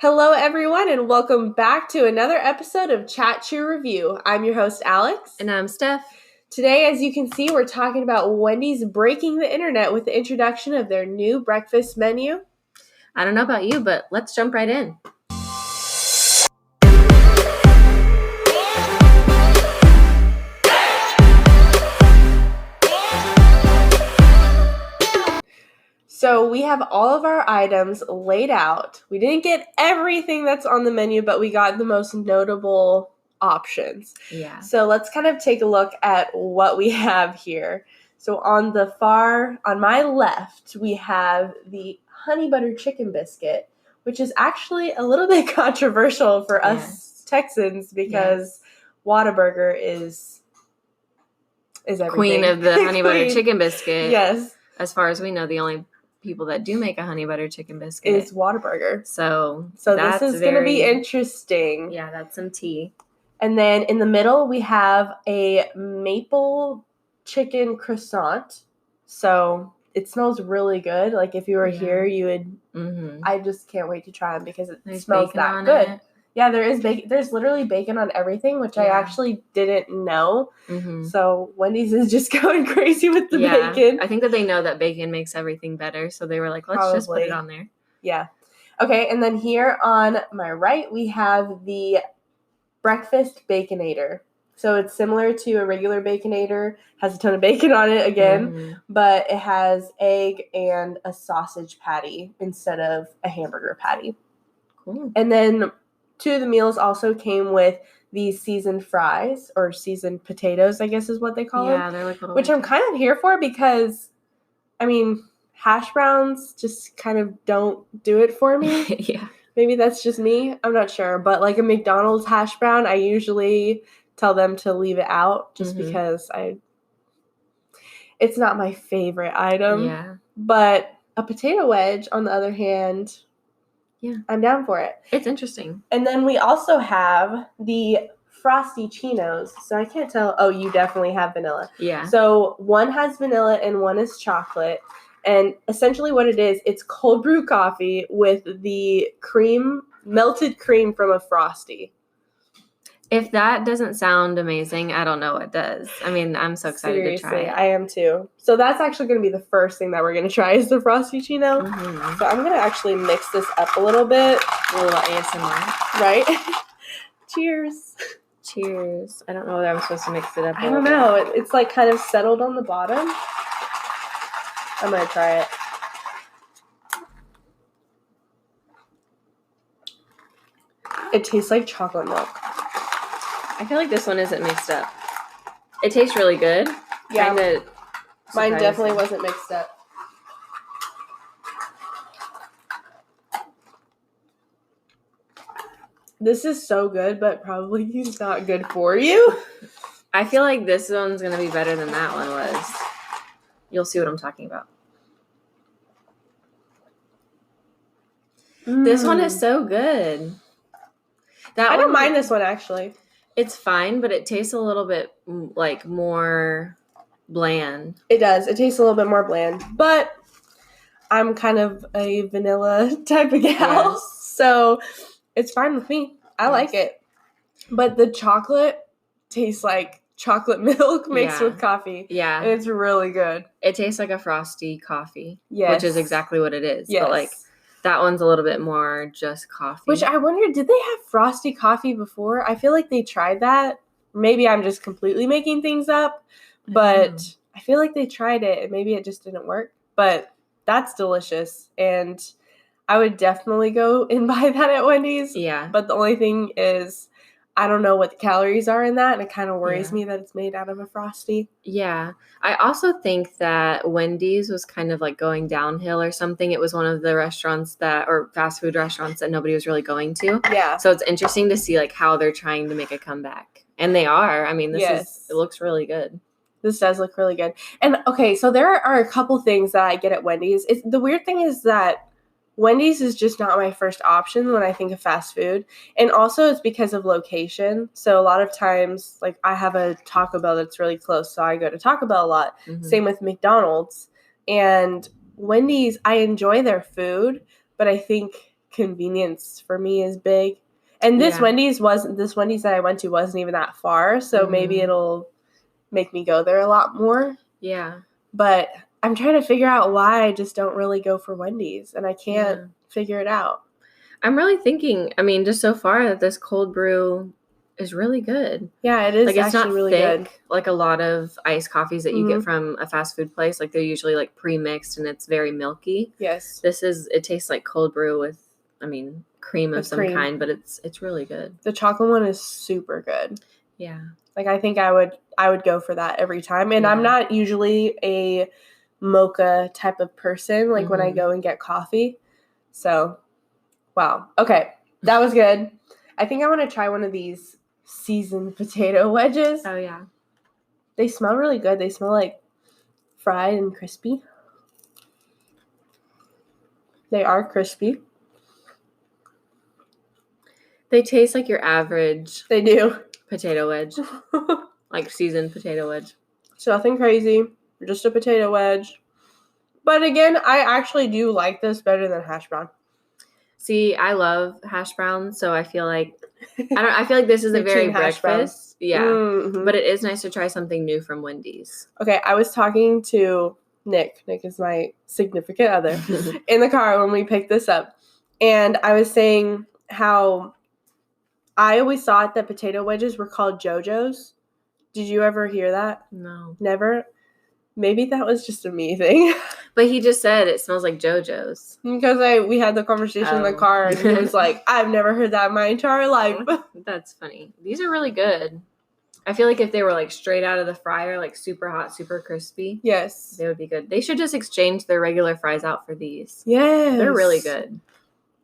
Hello, everyone, and welcome back to another episode of Chat Chew Review. I'm your host, Alex. And I'm Stef. Today, as you can see, we're talking about Wendy's breaking the internet with the introduction of their new breakfast menu. I don't know about you, but let's jump right in. So we have all of our items laid out. We didn't get everything that's on the menu, but we got the most notable options. Yeah. So let's kind of take a look at what we have here. So on my left, we have the honey butter chicken biscuit, which is actually a little bit controversial for us Texans because Whataburger is everything. Queen of the honey butter chicken biscuit. Yes. As far as we know, the only people that do make a honey butter chicken biscuit is Whataburger. So this is going to be interesting. Yeah, that's some tea. And then in the middle, we have a maple chicken croissant. So it smells really good. Like if you were here, you would. Mm-hmm. I just can't wait to try them because it smells that good. It. Yeah, there is bacon. There's literally bacon on everything, which I actually didn't know. Mm-hmm. So Wendy's is just going crazy with the bacon. I think that they know that bacon makes everything better, so they were like, let's just put it on there. Yeah. Okay, and then here on my right, we have the breakfast Baconator. So it's similar to a regular Baconator, has a ton of bacon on it again, but it has egg and a sausage patty instead of a hamburger patty. Cool. And then two of the meals also came with these seasoned fries, or seasoned potatoes, I guess is what they call them. Yeah, they're like little. Which I'm kind of here for because, I mean, hash browns just kind of don't do it for me. Yeah. Maybe that's just me. I'm not sure. But like a McDonald's hash brown, I usually tell them to leave it out just because it's not my favorite item. Yeah. But a potato wedge, on the other hand, I'm down for it. It's interesting. And then we also have the Frosty Chinos. So I can't tell. Oh, you definitely have vanilla. Yeah. So one has vanilla and one is chocolate. And essentially what it is, it's cold brew coffee with the melted cream from a Frosty. If that doesn't sound amazing, I don't know what does. I mean, I'm so excited to try it. I am too. So that's actually going to be the first thing that we're going to try is the Frosty Chino. Mm-hmm. So I'm going to actually mix this up a little bit. A little ASMR. Right? Cheers. Cheers. I don't know whether I'm supposed to mix it up. I don't know. It's like kind of settled on the bottom. I'm going to try it. It tastes like chocolate milk. I feel like this one isn't mixed up. It tastes really good. Yeah. Mine definitely wasn't mixed up. This is so good, but probably not good for you. I feel like this one's going to be better than that one was. You'll see what I'm talking about. This one is so good. I don't mind this one, actually. It's fine, but it tastes a little bit, like, more bland. It does. It tastes a little bit more bland. But I'm kind of a vanilla type of gal, so it's fine with me. I like it. But the chocolate tastes like chocolate milk mixed with coffee. Yeah. And it's really good. It tastes like a Frosty coffee. Yes. Which is exactly what it is. Yes. But, like, that one's a little bit more just coffee. Which I wonder, did they have Frosty coffee before? I feel like they tried that. Maybe I'm just completely making things up. But I feel like they tried it and maybe it just didn't work. But that's delicious. And I would definitely go and buy that at Wendy's. Yeah. But the only thing is, I don't know what the calories are in that. And it kind of worries me that it's made out of a Frosty. Yeah. I also think that Wendy's was kind of like going downhill or something. It was one of the restaurants or fast food restaurants that nobody was really going to. Yeah. So it's interesting to see like how they're trying to make a comeback. And they are. I mean, it looks really good. This does look really good. And okay, so there are a couple things that I get at Wendy's. The weird thing is that Wendy's is just not my first option when I think of fast food. And also it's because of location. So a lot of times, like I have a Taco Bell that's really close, so I go to Taco Bell a lot. Mm-hmm. Same with McDonald's. And Wendy's, I enjoy their food, but I think convenience for me is big. And this Wendy's that I went to wasn't even that far, so maybe it'll make me go there a lot more. Yeah. But I'm trying to figure out why I just don't really go for Wendy's, and I can't figure it out. I'm really thinking, I mean, just so far that this cold brew is really good. Yeah, it is. Like, it's actually not really thick, good. like a lot of iced coffees that you get from a fast food place. Like, they're usually like pre-mixed and it's very milky. Yes. It tastes like cold brew with, I mean, cream of some kind, but it's really good. The chocolate one is super good. Yeah. Like, I think I would go for that every time. And I'm not usually a mocha type of person, like when I go and get coffee. So, wow. Okay. That was good. I think I want to try one of these seasoned potato wedges. Oh, yeah. They smell really good. They smell like fried and crispy. They are crispy. They taste like your average. They do. Potato wedge. Like seasoned potato wedge. It's nothing crazy. Just a potato wedge. But again, I actually do like this better than hash brown. See, I love hash browns, so I feel like I feel like this is a very breakfast. Yeah. Mm-hmm. But it is nice to try something new from Wendy's. Okay, I was talking to Nick. Nick is my significant other in the car when we picked this up. And I was saying how I always thought that potato wedges were called JoJo's. Did you ever hear that? No. Never? Maybe that was just a me thing. But he just said it smells like JoJo's. Because we had the conversation in the car, and he was like, I've never heard that in my entire life. That's funny. These are really good. I feel like if they were like straight out of the fryer, like super hot, super crispy. Yes. They would be good. They should just exchange their regular fries out for these. Yes. They're really good.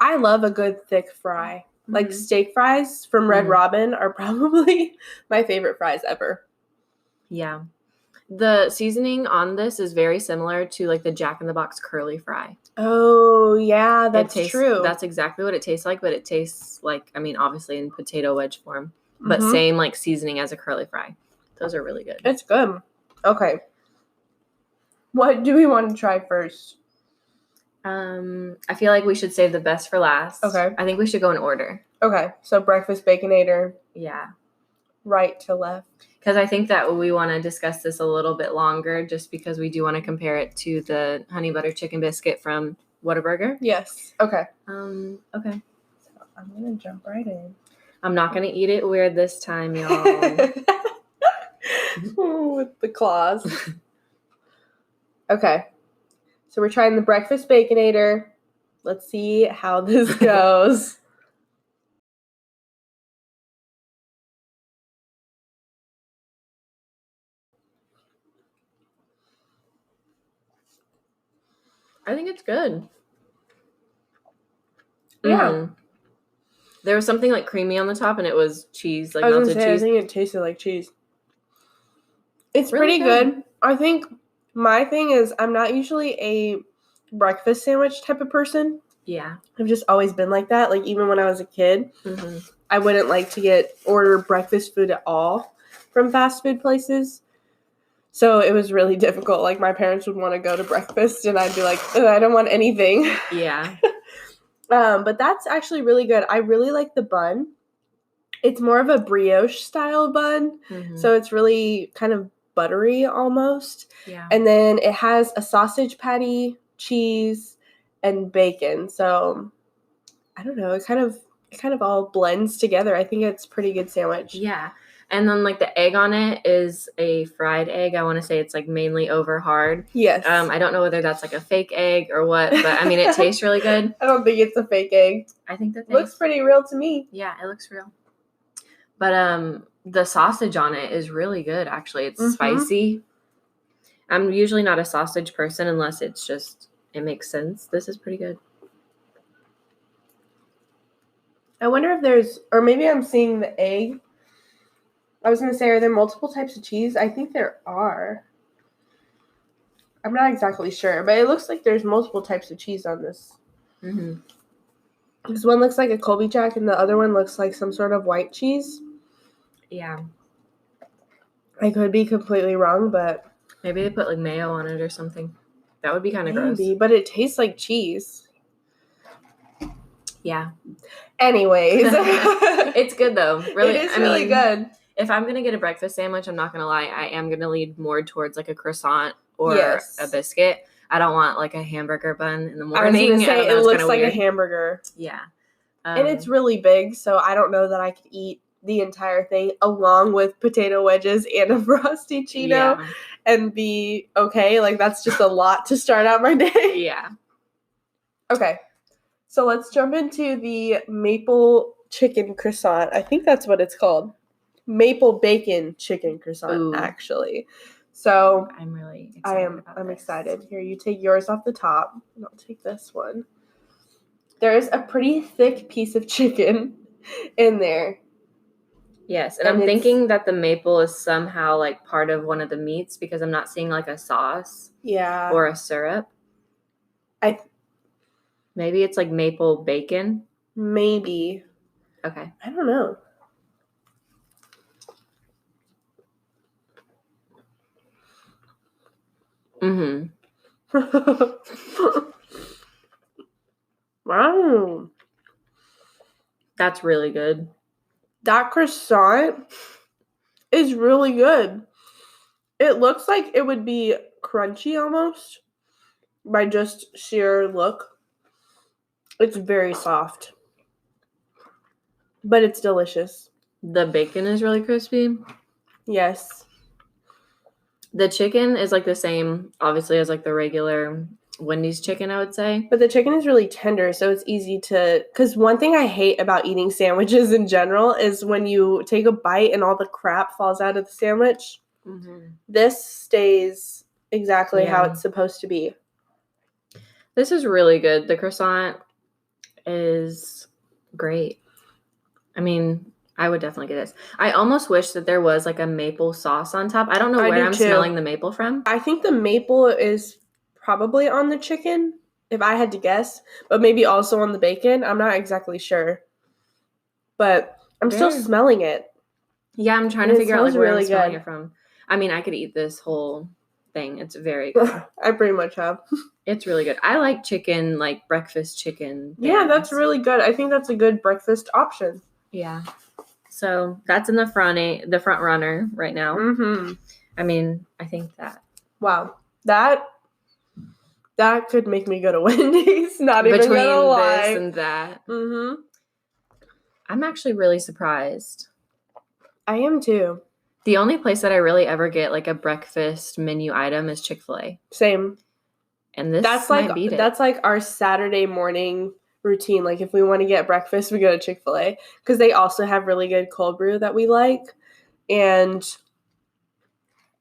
I love a good thick fry. Like steak fries from Red Robin are probably my favorite fries ever. Yeah. The seasoning on this is very similar to like the Jack in the Box curly fry. Oh, yeah, that's true. That's exactly what it tastes like, but it tastes like, I mean, obviously in potato wedge form, but same like seasoning as a curly fry. Those are really good. It's good. Okay. What do we want to try first? I feel like we should save the best for last. Okay. I think we should go in order. Okay. So breakfast Baconator. Yeah. Right to left. Because I think that we want to discuss this a little bit longer just because we do want to compare it to the honey butter chicken biscuit from Whataburger. Yes. Okay. Okay. So I'm going to jump right in. I'm not going to eat it weird this time, y'all. With the claws. Okay. So we're trying the breakfast Baconator. Let's see how this goes. I think it's good. Yeah. There was something like creamy on the top, and it was cheese, like melted cheese. I think it tasted like cheese. It's really pretty good. I think my thing is I'm not usually a breakfast sandwich type of person. Yeah. I've just always been like that. Like, even when I was a kid, I wouldn't like to order breakfast food at all from fast food places. So it was really difficult. Like, my parents would want to go to breakfast, and I'd be like, I don't want anything. Yeah. But that's actually really good. I really like the bun. It's more of a brioche style bun. So it's really kind of buttery almost. Yeah. And then it has a sausage patty, cheese, and bacon. So I don't know. It kind of all blends together. I think it's a pretty good sandwich. Yeah. And then, like, the egg on it is a fried egg. I want to say it's, like, mainly over hard. Yes. I don't know whether that's, like, a fake egg or what, but, I mean, it tastes really good. I don't think it's a fake egg. I think that looks pretty real to me. Yeah, it looks real. But the sausage on it is really good, actually. It's spicy. I'm usually not a sausage person unless it's just, it makes sense. This is pretty good. I wonder if there's, or maybe I'm seeing the egg. I was going to say, are there multiple types of cheese? I think there are. I'm not exactly sure, but it looks like there's multiple types of cheese on this. This one looks like a Colby Jack, and the other one looks like some sort of white cheese. Yeah. I could be completely wrong, but... Maybe they put, like, mayo on it or something. That would be kind of gross. Maybe, but it tastes like cheese. Yeah. Anyways. It's good, though. Really, it is really good. If I'm going to get a breakfast sandwich, I'm not going to lie, I am going to lean more towards like a croissant or a biscuit. I don't want like a hamburger bun in the morning. I was going to say, it looks like a hamburger. Yeah. And it's really big, so I don't know that I could eat the entire thing along with potato wedges and a Frosty Cheeto and be okay. Like, that's just a lot to start out my day. Yeah. Okay. So let's jump into the maple chicken croissant. I think that's what it's called. Maple bacon chicken croissant, actually. So I'm really excited I'm excited. Here, you take yours off the top, and I'll take this one. There's a pretty thick piece of chicken in there. Yes, and I'm thinking that the maple is somehow like part of one of the meats because I'm not seeing like a sauce. Yeah. Or a syrup. Maybe it's like maple bacon. Maybe. Okay. I don't know. Wow. That's really good. That croissant is really good. It looks like it would be crunchy almost by just sheer look. It's very soft. But it's delicious. The bacon is really crispy. Yes. The chicken is like the same, obviously, as like the regular Wendy's chicken, I would say. But the chicken is really tender, so it's easy to... Because one thing I hate about eating sandwiches in general is when you take a bite and all the crap falls out of the sandwich. Mm-hmm. This stays exactly how it's supposed to be. This is really good. The croissant is great. I mean, I would definitely get this. I almost wish that there was like a maple sauce on top. I don't know where I'm smelling the maple from. I think the maple is probably on the chicken, if I had to guess, but maybe also on the bacon. I'm not exactly sure. But I'm still smelling it. Yeah, I'm trying to figure out like where I'm smelling it from. I mean, I could eat this whole thing. It's very good. I pretty much have. It's really good. I like chicken, like breakfast chicken. Yeah, that's really good. I think that's a good breakfast option. Yeah. So that's in the front runner right now. Mm-hmm. I mean, I think that. Wow. That could make me go to Wendy's. Not even gonna lie. Between this and that. Mm-hmm. I'm actually really surprised. I am too. The only place that I really ever get like a breakfast menu item is Chick-fil-A. Same. And this that's like our Saturday morning routine. Like if we want to get breakfast, we go to Chick-fil-A because they also have really good cold brew that we like. And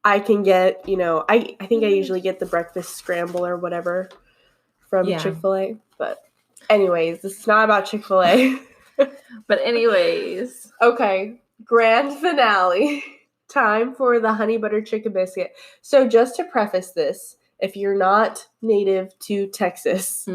I can get, I think I usually get the breakfast scramble or whatever from Chick-fil-A. But anyways, this is not about Chick-fil-A. But anyways. Okay. Grand finale. Time for the honey butter chicken biscuit. So just to preface this, if you're not native to Texas,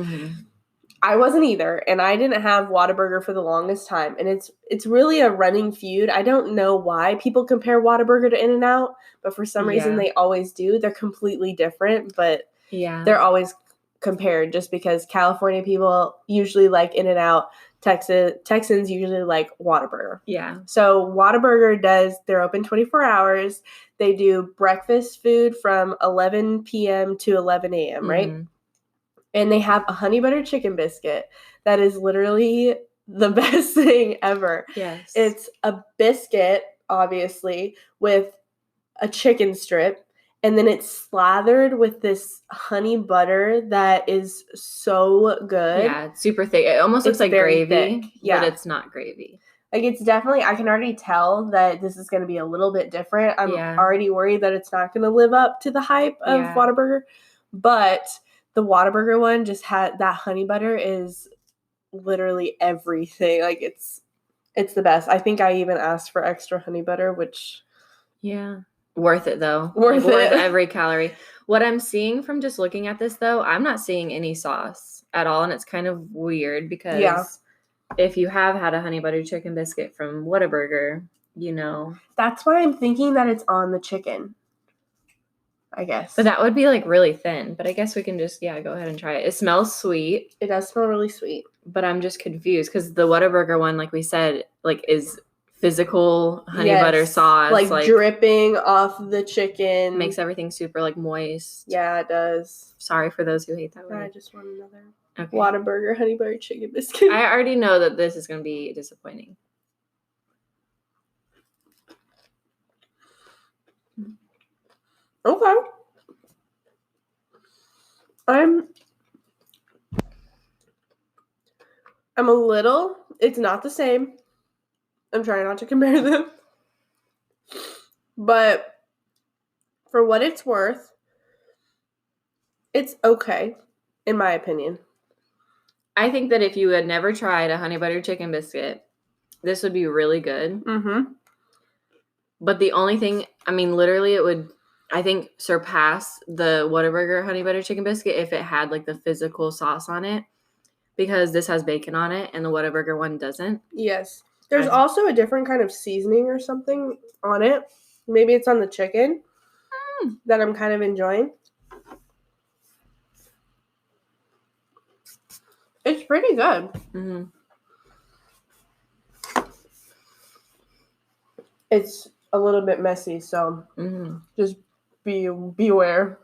I wasn't either, and I didn't have Whataburger for the longest time, and it's really a running feud. I don't know why people compare Whataburger to In-N-Out, but for some reason they always do. They're completely different, but they're always compared just because California people usually like In-N-Out, Texans usually like Whataburger. Yeah. So Whataburger they're open 24 hours. They do breakfast food from 11 p.m. to 11 a.m., right? And they have a honey butter chicken biscuit that is literally the best thing ever. Yes. It's a biscuit, obviously, with a chicken strip. And then it's slathered with this honey butter that is so good. Yeah, it's super thick. It almost looks like gravy, but it's not gravy. Like it's definitely, I can already tell that this is going to be a little bit different. I'm already worried that it's not going to live up to the hype of Whataburger. But the Whataburger one just had that honey butter is literally everything. Like it's the best. I think I even asked for extra honey butter, which worth it though. Worth every calorie. What I'm seeing from just looking at this though, I'm not seeing any sauce at all, and it's kind of weird because if you have had a honey butter chicken biscuit from Whataburger, that's why I'm thinking that it's on the chicken. I guess. But that would be like really thin. But I guess we can just go ahead and try it. It smells sweet. It does smell really sweet. But I'm just confused because the Whataburger one, like we said, like is physical honey butter sauce. Like dripping off the chicken. Makes everything super like moist. Yeah, it does. Sorry for those who hate that word. I just want another Whataburger honey butter chicken biscuit. I already know that this is going to be disappointing. Okay. I'm a little, it's not the same. I'm trying not to compare them. But for what it's worth, it's okay, in my opinion. I think that if you had never tried a honey butter chicken biscuit, this would be really good. Mm-hmm. But the only thing, I mean, literally it would, I think, surpass the Whataburger honey butter chicken biscuit if it had like the physical sauce on it. Because this has bacon on it and the Whataburger one doesn't. Yes. There's also a different kind of seasoning or something on it. Maybe it's on the chicken that I'm kind of enjoying. It's pretty good. Mm-hmm. It's a little bit messy, so just beware.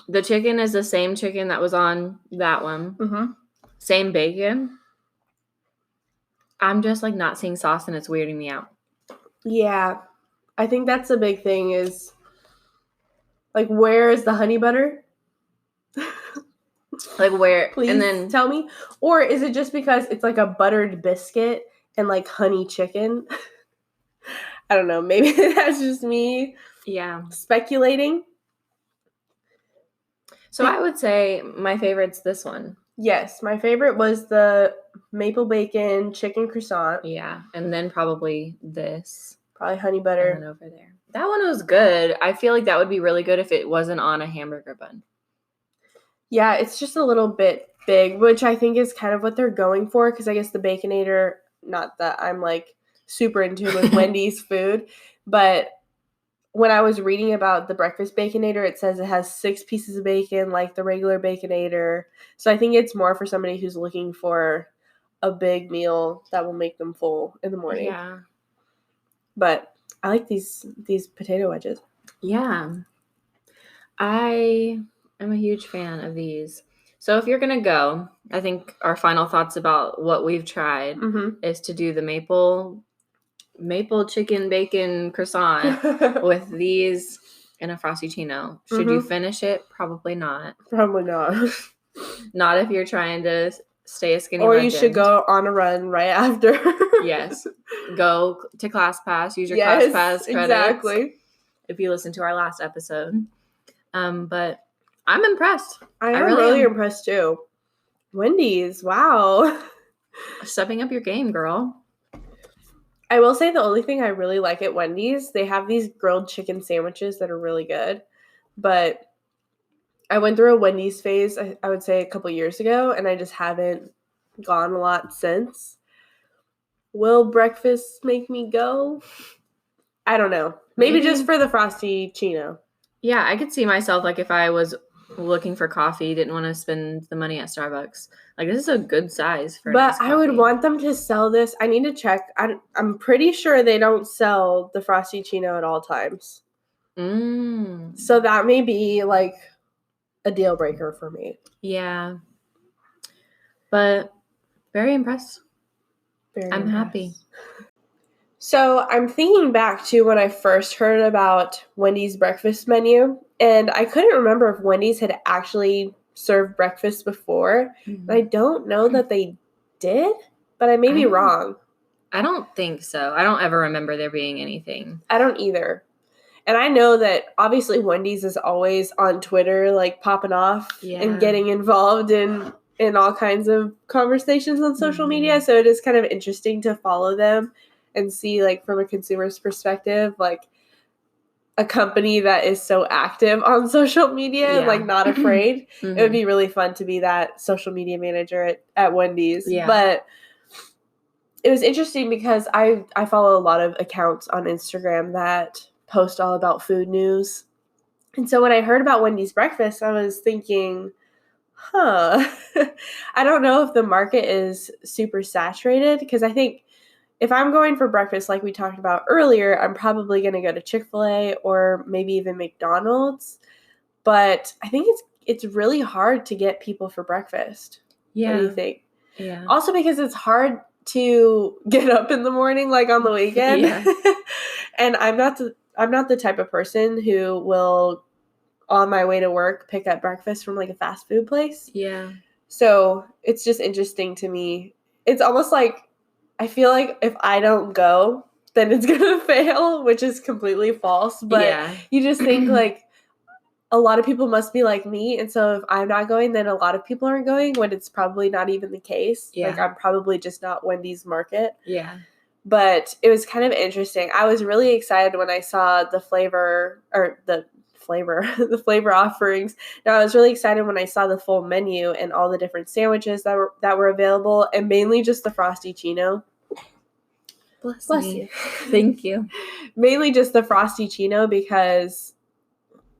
The chicken is the same chicken that was on that one. Mm-hmm. Same bacon. I'm just like not seeing sauce and it's weirding me out. Yeah. I think that's the big thing is like where is the honey butter? Like where? Please and then tell me. Or is it just because it's like a buttered biscuit and like honey chicken? I don't know. Maybe that's just me speculating. So I would say my favorite's this one. Yes, my favorite was the maple bacon chicken croissant. Yeah, and then probably this. Probably honey butter. And then over there. That one was good. I feel like that would be really good if it wasn't on a hamburger bun. Yeah, it's just a little bit big, which I think is kind of what they're going for because I guess the Baconator, not that I'm like super in tune with Wendy's food, but when I was reading about the breakfast Baconator, it says it has 6 pieces of bacon like the regular Baconator. So I think it's more for somebody who's looking for a big meal that will make them full in the morning. Yeah. But I like these potato wedges. Yeah. I am a huge fan of these. So if you're going to go, I think our final thoughts about what we've tried is to do the maple chicken bacon croissant with these and a Frosty-ccino. Should you finish it? Probably not. Probably not. Not if you're trying to stay a skinny Or legend. you should go on a run right after. Yes. Go to ClassPass. Use your ClassPass credits. Exactly. If you listen to our last episode. But I'm impressed. I am really impressed too. Wendy's. Wow. Stepping up your game, girl. I will say the only thing I really like at Wendy's, they have these grilled chicken sandwiches that are really good. But I went through a Wendy's phase, I would say a couple years ago, and I just haven't gone a lot since. Will breakfast make me go? I don't know. Maybe just for the Frosty-ccino. Yeah, I could see myself, like, if I was looking for coffee, didn't want to spend the money at Starbucks. Like, this is a good size for But I would want them to sell this. I need to check. I'm pretty sure they don't sell the Frosty-ccino at all times. So that may be, like, a deal breaker for me. Yeah. But very impressed. I'm happy. So I'm thinking back to when I first heard about Wendy's breakfast menu, and I couldn't remember if Wendy's had actually served breakfast before. I don't know that they did, but I may be wrong. I don't think so. I don't ever remember there being anything. I don't either. And I know that obviously Wendy's is always on Twitter, like popping off and getting involved in all kinds of conversations on social media. So it is kind of interesting to follow them and see, like, from a consumer's perspective, like, a company that is so active on social media, like, not afraid. It would be really fun to be that social media manager at Wendy's. Yeah. But it was interesting because I follow a lot of accounts on Instagram that post all about food news. And so when I heard about Wendy's breakfast, I was thinking, I don't know if the market is super saturated, because I think if I'm going for breakfast, like we talked about earlier, I'm probably going to go to Chick-fil-A or maybe even McDonald's. But I think it's really hard to get people for breakfast. Yeah. What do you think? Yeah. Also because it's hard to get up in the morning, like on the weekend. Yeah. And I'm not the type of person who will, on my way to work, pick up breakfast from like a fast food place. Yeah. So it's just interesting to me. It's almost like I feel like if I don't go, then it's going to fail, which is completely false. But you just think like a lot of people must be like me. And so if I'm not going, then a lot of people aren't going, when it's probably not even the case. Yeah. Like I'm probably just not Wendy's market. Yeah. But it was kind of interesting. I was really excited when I saw the flavor offerings. Now, I was really excited when I saw the full menu and all the different sandwiches that were available, and mainly just the Frosty Chino. Bless you. Thank you. Mainly just the Frosty Chino, because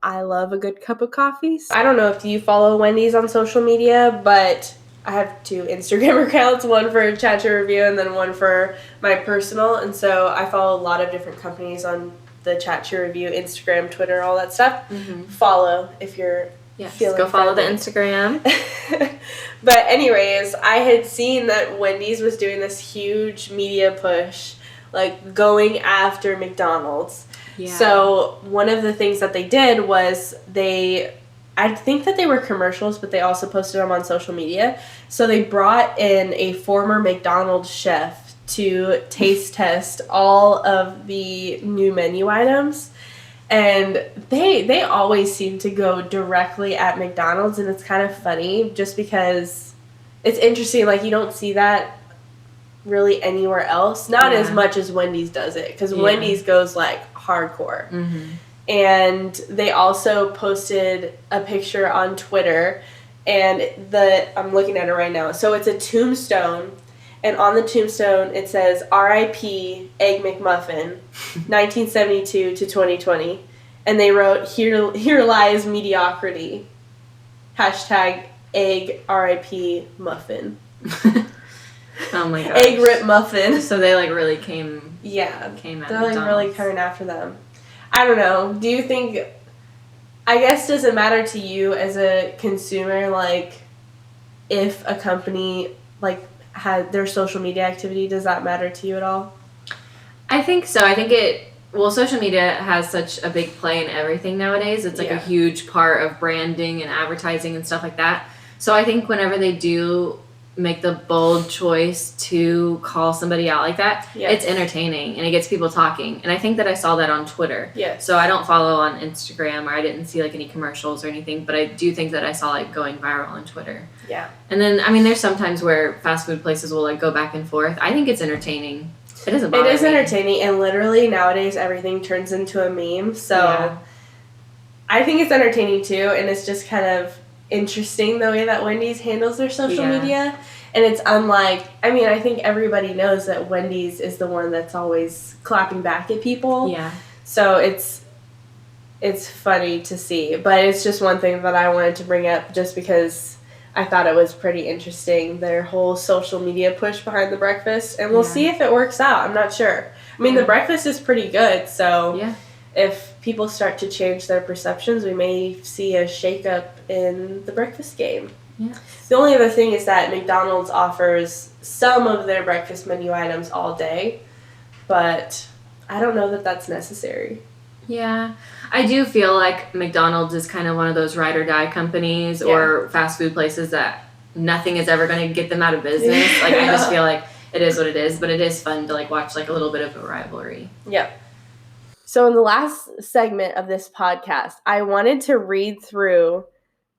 I love a good cup of coffee. I don't know if you follow Wendy's on social media, but I have 2 Instagram accounts, one for Chat to Review and then one for my personal. And so I follow a lot of different companies on the Chat to Review, Instagram, Twitter, all that stuff. Mm-hmm. Follow if you're feeling go follow friendly. the Instagram. But anyways, I had seen that Wendy's was doing this huge media push, like going after McDonald's. Yeah. So one of the things that they did was I think that they were commercials, but they also posted them on social media. So they brought in a former McDonald's chef to taste test all of the new menu items. And they always seem to go directly at McDonald's, and it's kind of funny just because it's interesting. Like, you don't see that really anywhere else. Not as much as Wendy's does it, because Wendy's goes, like, hardcore. Mm-hmm. And they also posted a picture on Twitter, and I'm looking at it right now. So it's a tombstone, and on the tombstone it says R.I.P. Egg McMuffin, 1972 to 2020. And they wrote, here lies mediocrity. Hashtag egg R.I.P. muffin. Oh my gosh. Egg rip muffin. So they like really came at they're McDonald's. Like really coming after them. I don't know. Do you think, I guess, does it matter to you as a consumer, like, if a company, like, had their social media activity, does that matter to you at all? I think so. I think social media has such a big play in everything nowadays. It's like a huge part of branding and advertising and stuff like that. So I think whenever they do make the bold choice to call somebody out like that, it's entertaining and it gets people talking. And I think that I saw that on Twitter. So I don't follow on Instagram, or I didn't see like any commercials or anything, but I do think that I saw like going viral on Twitter. And then, I mean, there's sometimes where fast food places will like go back and forth. I think it's entertaining. It doesn't bother me. It is entertaining, and literally nowadays everything turns into a meme. So I think it's entertaining too, and it's just kind of interesting the way that Wendy's handles their social media. And it's unlike, I mean, I think everybody knows that Wendy's is the one that's always clapping back at people. So it's funny to see. But it's just one thing that I wanted to bring up just because I thought it was pretty interesting, their whole social media push behind the breakfast. And we'll see if it works out. I'm not sure. I mean, the breakfast is pretty good. So if people start to change their perceptions, we may see a shakeup in the breakfast game. The only other thing is that McDonald's offers some of their breakfast menu items all day, but I don't know that that's necessary. I do feel like McDonald's is kind of one of those ride or die companies or fast food places that nothing is ever going to get them out of business. Like, I just feel like it is what it is, but it is fun to like watch like a little bit of a rivalry. So in the last segment of this podcast, I wanted to read through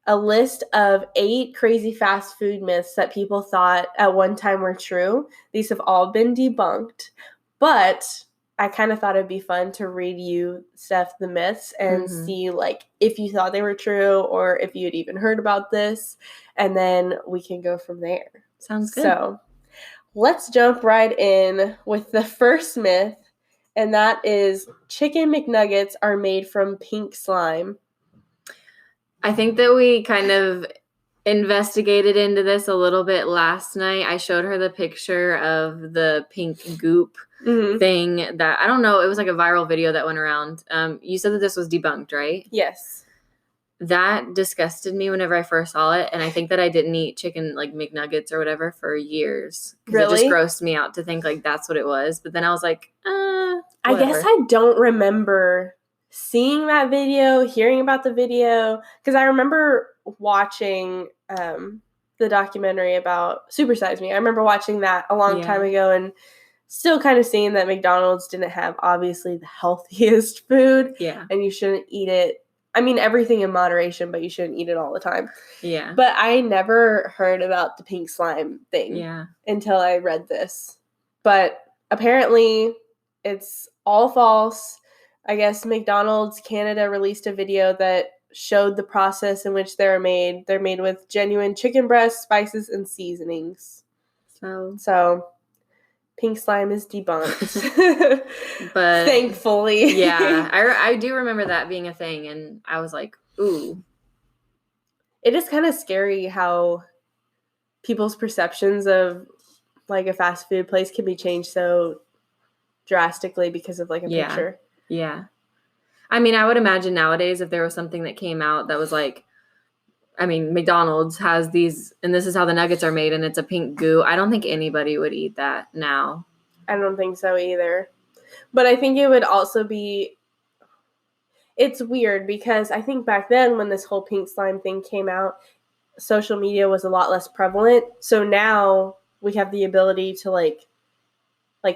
a list of 8 crazy fast food myths that people thought at one time were true. These have all been debunked, but I kind of thought it'd be fun to read you, Stef, the myths and see like if you thought they were true or if you had even heard about this, and then we can go from there. Sounds good. So let's jump right in with the first myth, and that is chicken McNuggets are made from pink slime. I think that we kind of investigated into this a little bit last night. I showed her the picture of the pink goop thing that, I don't know, it was like a viral video that went around. You said that this was debunked, right? Yes. That disgusted me whenever I first saw it, and I think that I didn't eat chicken, like McNuggets or whatever, for years. Really? It just grossed me out to think like that's what it was. But then I was like, whatever. I guess I don't remember seeing that video, hearing about the video, because I remember watching the documentary about Super Size Me. I remember watching that a long time ago and still kind of seeing that McDonald's didn't have, obviously, the healthiest food. Yeah. And you shouldn't eat it. I mean, everything in moderation, but you shouldn't eat it all the time. Yeah. But I never heard about the pink slime thing until I read this. But apparently, it's all false. I guess McDonald's Canada released a video that showed the process in which they're made. They're made with genuine chicken breasts, spices, and seasonings. So pink slime is debunked. But thankfully. Yeah, I do remember that being a thing, and I was like, ooh. It is kind of scary how people's perceptions of like a fast food place can be changed so drastically because of like a picture. Yeah. I mean, I would imagine nowadays if there was something that came out that was like, I mean, McDonald's has these, and this is how the nuggets are made, and it's a pink goo. I don't think anybody would eat that now. I don't think so either. But I think it would also be, it's weird because I think back then when this whole pink slime thing came out, social media was a lot less prevalent. So now we have the ability to like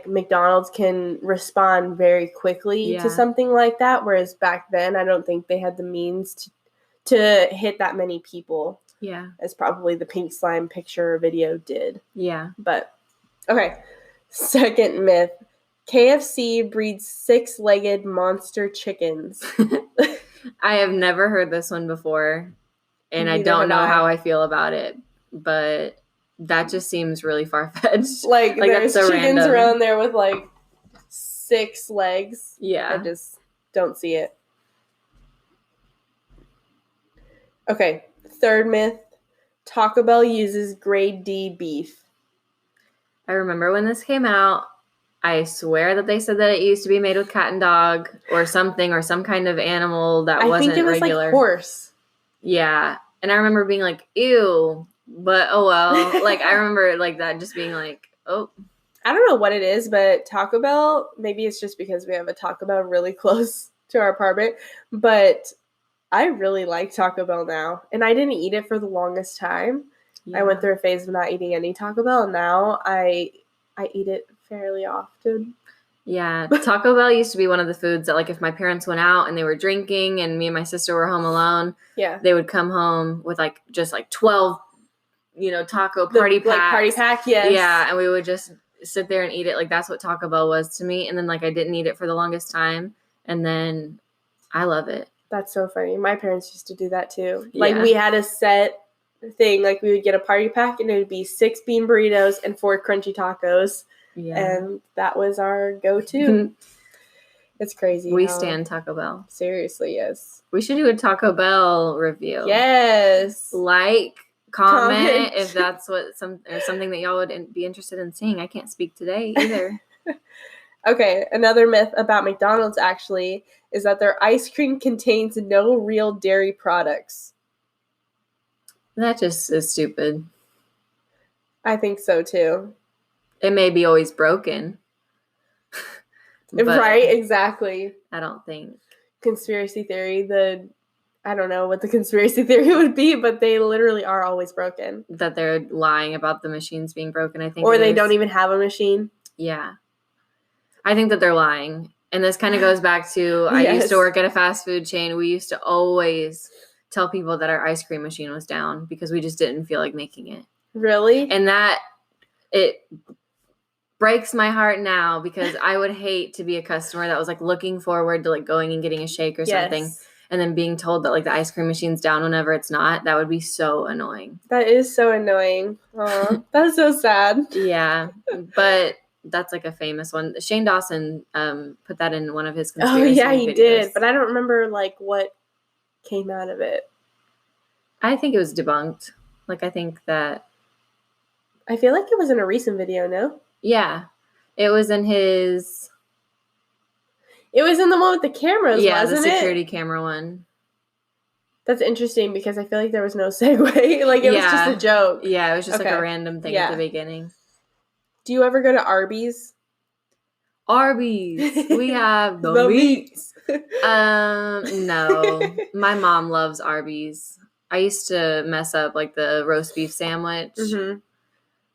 McDonald's can respond very quickly to something like that. Whereas back then, I don't think they had the means to hit that many people. Yeah. As probably the pink slime picture video did. Yeah. But, okay. Second myth. KFC breeds 6-legged monster chickens. I have never heard this one before, and I don't know how I feel about it, but that just seems really far-fetched. Like there's so chickens random around there with, like, 6 legs. Yeah. I just don't see it. Okay, third myth. Taco Bell uses grade D beef. I remember when this came out, I swear that they said that it used to be made with cat and dog or something, or some kind of animal that wasn't regular. I think it was regular. Like horse. Yeah. And I remember being like, ew, but oh well. Like, I remember like that just being like, oh. I don't know what it is, but Taco Bell, maybe it's just because we have a Taco Bell really close to our apartment, but I really like Taco Bell now. And I didn't eat it for the longest time. Yeah. I went through a phase of not eating any Taco Bell, and now I eat it fairly often. Yeah, Taco Bell used to be one of the foods that, like, if my parents went out and they were drinking and me and my sister were home alone, they would come home with, like, just, like, 12, taco party packs. Like, party pack, yes. Yeah, and we would just sit there and eat it. Like, that's what Taco Bell was to me. And then, like, I didn't eat it for the longest time, and then I love it. That's so funny. My parents used to do that, too. Yeah. Like, we had a set thing. Like, we would get a party pack, and it would be 6 bean burritos and 4 crunchy tacos. Yeah. And that was our go-to. It's crazy. We stand Taco Bell. Seriously, yes. We should do a Taco Bell review. Yes. Like, comment if that's or something that y'all would be interested in seeing. I can't speak today either. Okay, another myth about McDonald's actually is that their ice cream contains no real dairy products. That just is stupid. I think so too. It may be always broken. Right, exactly. I don't think. Conspiracy theory, I don't know what the conspiracy theory would be, but they literally are always broken. That they're lying about the machines being broken, I think. Or they don't even have a machine. Yeah. I think that they're lying. And this kind of goes back to, I used to work at a fast food chain. We used to always tell people that our ice cream machine was down because we just didn't feel like making it. Really? And it breaks my heart now because I would hate to be a customer that was like looking forward to like going and getting a shake or something and then being told that like the ice cream machine's down whenever it's not. That would be so annoying. That is so annoying. Aw, that's so sad. Yeah, but that's like a famous one. Shane Dawson put that in one of his conspiracy he videos. did, but I don't remember like what came out of it. I think it was debunked. Like, I think that... I feel like it was in a recent video, no? Yeah. It was in his... It was in the one with the cameras, yeah, wasn't the security camera one. That's interesting because I feel like there was no segue. Like, it was just a joke. Yeah, it was just like a random thing at the beginning. Do you ever go to Arbys? Arby's. We have the meats. No. My mom loves Arby's. I used to mess up like the roast beef sandwich. Mm-hmm.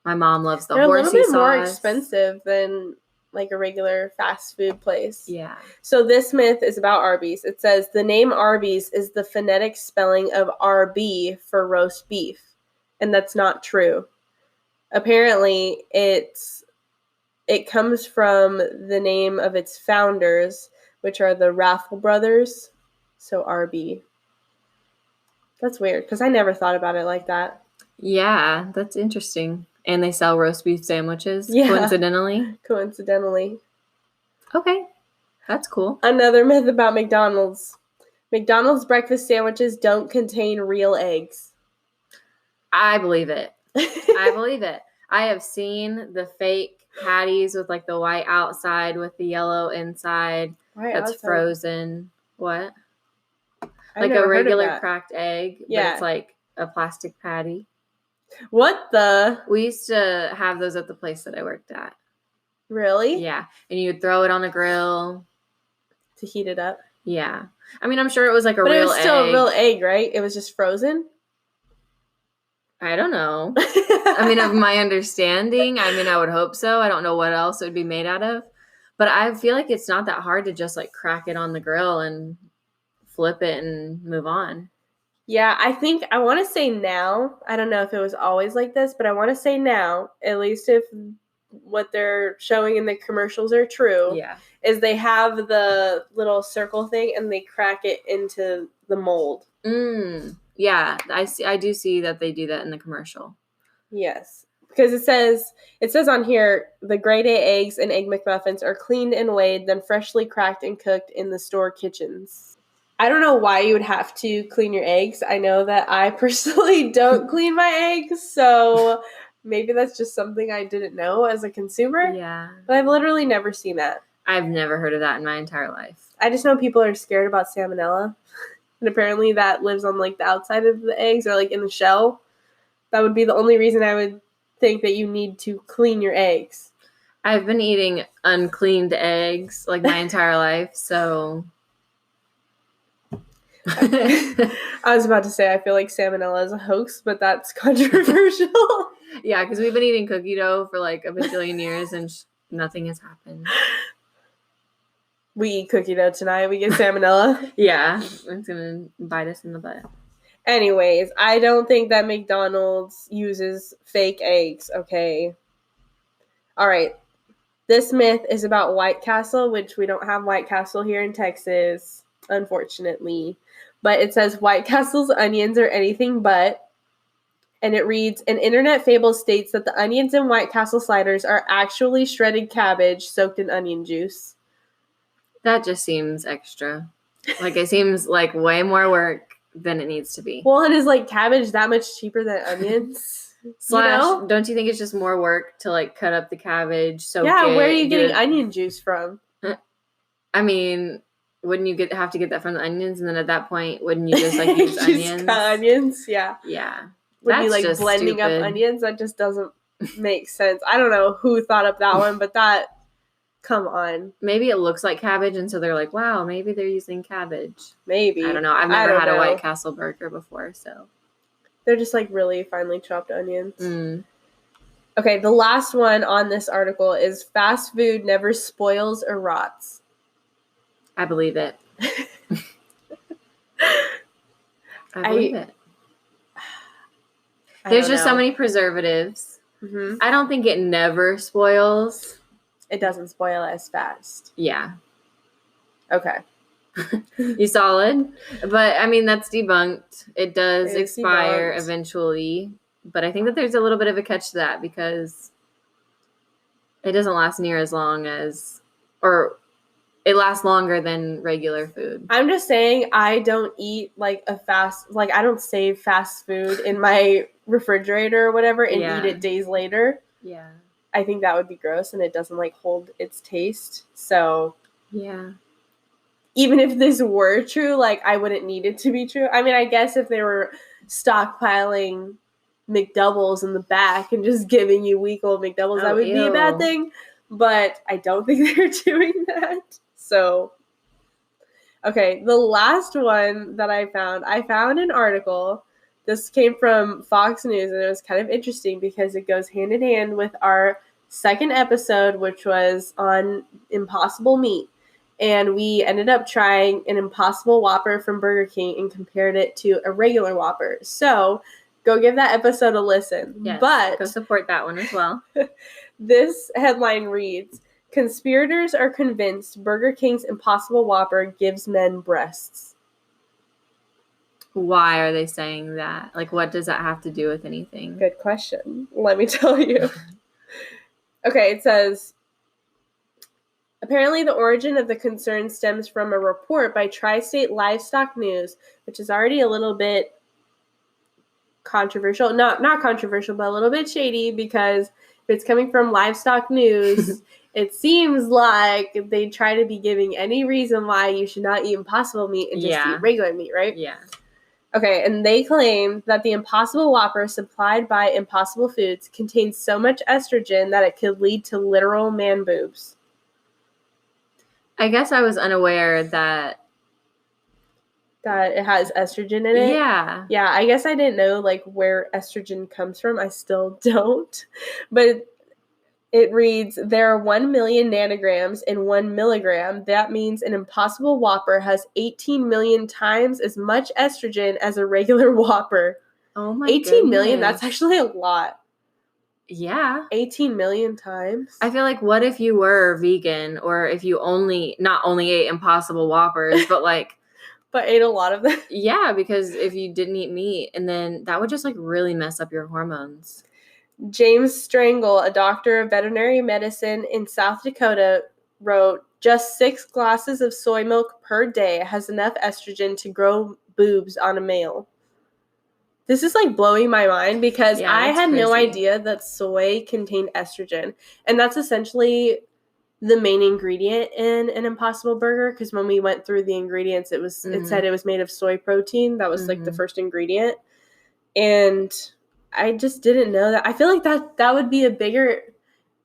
My mom loves the horsey sauce. They're a little bit more expensive than like a regular fast food place. Yeah. So this myth is about Arby's. It says the name Arby's is the phonetic spelling of RB for roast beef. And that's not true. Apparently, it comes from the name of its founders, which are the Raffle brothers. So RB. That's weird because I never thought about it like that. Yeah, that's interesting. And they sell roast beef sandwiches, coincidentally. Coincidentally. Okay, that's cool. Another myth about McDonald's. McDonald's breakfast sandwiches don't contain real eggs. I believe it. I believe it. I have seen the fake patties with like the white outside with the yellow inside. That's frozen. What? Like a regular cracked egg, but it's like a plastic patty. What the? We used to have those at the place that I worked at. Really? Yeah. And you would throw it on a grill. To heat it up? Yeah. I mean, I'm sure it was like a real egg. But it was still a real egg, right? It was just frozen? I don't know. I mean, of my understanding, I would hope so. I don't know what else it would be made out of. But I feel like it's not that hard to just like crack it on the grill and flip it and move on. Yeah, I want to say now, I don't know if it was always like this, but I want to say now, at least if what they're showing in the commercials are true, is they have the little circle thing and they crack it into the mold. Yeah, I do see that they do that in the commercial. Yes, because it says on here, the grade A eggs and egg McMuffins are cleaned and weighed, then freshly cracked and cooked in the store kitchens. I don't know why you would have to clean your eggs. I know that I personally don't clean my eggs, so maybe that's just something I didn't know as a consumer. Yeah. But I've literally never seen that. I've never heard of that in my entire life. I just know people are scared about salmonella. And apparently that lives on like the outside of the eggs or like in the shell. That would be the only reason I would think that you need to clean your eggs. I've been eating uncleaned eggs like my entire life, so... I was about to say I feel like salmonella is a hoax, but that's controversial. Yeah, because we've been eating cookie dough for like a bajillion years and nothing has happened. We eat cookie dough tonight. We get salmonella. Yeah, it's going to bite us in the butt. Anyways, I don't think that McDonald's uses fake eggs, okay? All right. This myth is about White Castle, which we don't have White Castle here in Texas, unfortunately. But it says White Castle's onions are anything but. And it reads, an internet fable states that the onions in White Castle sliders are actually shredded cabbage soaked in onion juice. That just seems extra. Like, it seems like way more work than it needs to be. Well, and is like cabbage that much cheaper than onions? Don't you think it's just more work to like cut up the cabbage? Where are you getting onion juice from? I mean, wouldn't you have to get that from the onions? And then at that point, wouldn't you just like use onions? Cut onions, yeah. Yeah. Would be like blending up onions? That just doesn't make sense. I don't know who thought up that one, but come on. Maybe it looks like cabbage, and so they're like, wow, maybe they're using cabbage. Maybe. I don't know. I've never had a White Castle burger before, so. They're just like really finely chopped onions. Okay, the last one on this article is fast food never spoils or rots. I believe it. I believe it. There's just so many preservatives. Mm-hmm. I don't think it never spoils. It doesn't spoil as fast. Yeah. Okay. You solid? But, I mean, that's debunked. It does expire eventually. But I think that there's a little bit of a catch to that because it doesn't last near as long as... or it lasts longer than regular food. I'm just saying I don't eat like I don't save fast food in my refrigerator or whatever and eat it days later. Yeah. I think that would be gross, and it doesn't like hold its taste. So yeah. Even if this were true, like I wouldn't need it to be true. I mean, I guess if they were stockpiling McDoubles in the back and just giving you week old McDoubles, that would be a bad thing. But I don't think they're doing that. So, okay, the last one that I found an article. This came from Fox News, and it was kind of interesting because it goes hand in hand with our second episode, which was on Impossible Meat. And we ended up trying an Impossible Whopper from Burger King and compared it to a regular Whopper. So go give that episode a listen. Yes, but go support that one as well. This headline reads, "Conspirators are convinced Burger King's Impossible Whopper gives men breasts." Why are they saying that? Like, what does that have to do with anything? Good question. Let me tell you. Okay, it says, apparently the origin of the concern stems from a report by Tri-State Livestock News, which is already a little bit controversial. Not controversial, but a little bit shady, because if it's coming from Livestock News, it seems like they try to be giving any reason why you should not eat Impossible meat and just eat regular meat, right? Yeah. Okay, and they claim that the Impossible Whopper supplied by Impossible Foods contains so much estrogen that it could lead to literal man boobs. I guess I was unaware that it has estrogen in it. Yeah. Yeah, I guess I didn't know like where estrogen comes from. I still don't. But it reads, there are 1 million nanograms in 1 milligram. That means an Impossible Whopper has 18 million times as much estrogen as a regular Whopper. Oh my 18 million? That's actually a lot. Yeah. 18 million times? I feel like, what if you were vegan, or if you not only ate Impossible Whoppers, but like... but ate a lot of them? Yeah, because if you didn't eat meat, and then that would just like really mess up your hormones. James Strangle, a doctor of veterinary medicine in South Dakota, wrote, just 6 glasses of soy milk per day has enough estrogen to grow boobs on a male. This is like blowing my mind because I had no idea that soy contained estrogen. And that's essentially the main ingredient in an Impossible Burger, because when we went through the ingredients, it said it was made of soy protein. That was like the first ingredient. And I just didn't know that. I feel like that would be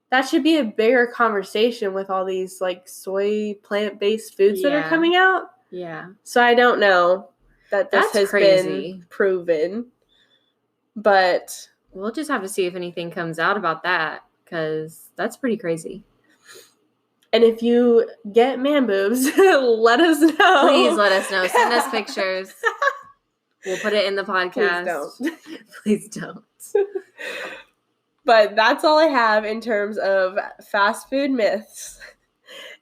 that should be a bigger conversation with all these like soy plant-based foods that are coming out. Yeah. So I don't know that this has been proven. But we'll just have to see if anything comes out about that, because that's pretty crazy. And if you get man boobs, let us know. Please let us know. Send us pictures. We'll put it in the podcast. Please don't. But that's all I have in terms of fast food myths.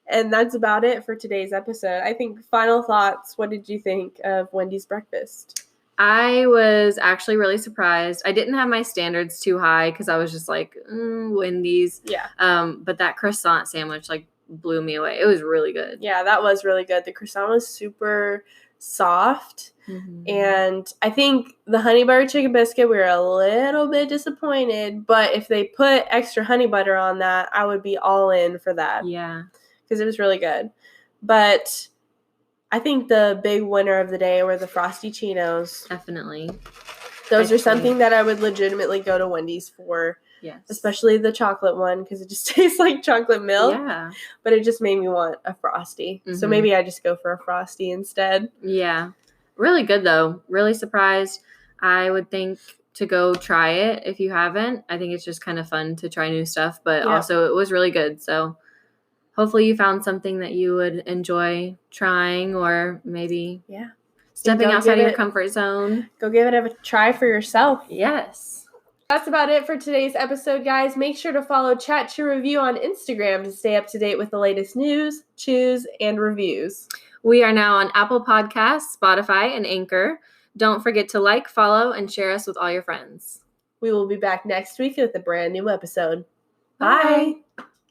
And that's about it for today's episode. I think final thoughts. What did you think of Wendy's breakfast? I was actually really surprised. I didn't have my standards too high because I was just like, Wendy's. Yeah. But that croissant sandwich like blew me away. It was really good. Yeah, that was really good. The croissant was super soft. Mm-hmm. And I think the honey butter chicken biscuit, we were a little bit disappointed. But if they put extra honey butter on that, I would be all in for that. Yeah. Because it was really good. But I think the big winner of the day were the Frosty Chinos. Definitely. Those are something that I would legitimately go to Wendy's for. Yes. Especially the chocolate one, because it just tastes like chocolate milk. Yeah. But it just made me want a Frosty. Mm-hmm. So maybe I just go for a Frosty instead. Yeah. Really good, though. Really surprised. I would think to go try it if you haven't. I think it's just kind of fun to try new stuff. But also it was really good. So hopefully you found something that you would enjoy trying, or maybe stepping outside of your comfort zone. Go give it a try for yourself. Yes. That's about it for today's episode, guys. Make sure to follow Chat to Review on Instagram to stay up to date with the latest news, chews, and reviews. We are now on Apple Podcasts, Spotify, and Anchor. Don't forget to like, follow, and share us with all your friends. We will be back next week with a brand new episode. Bye.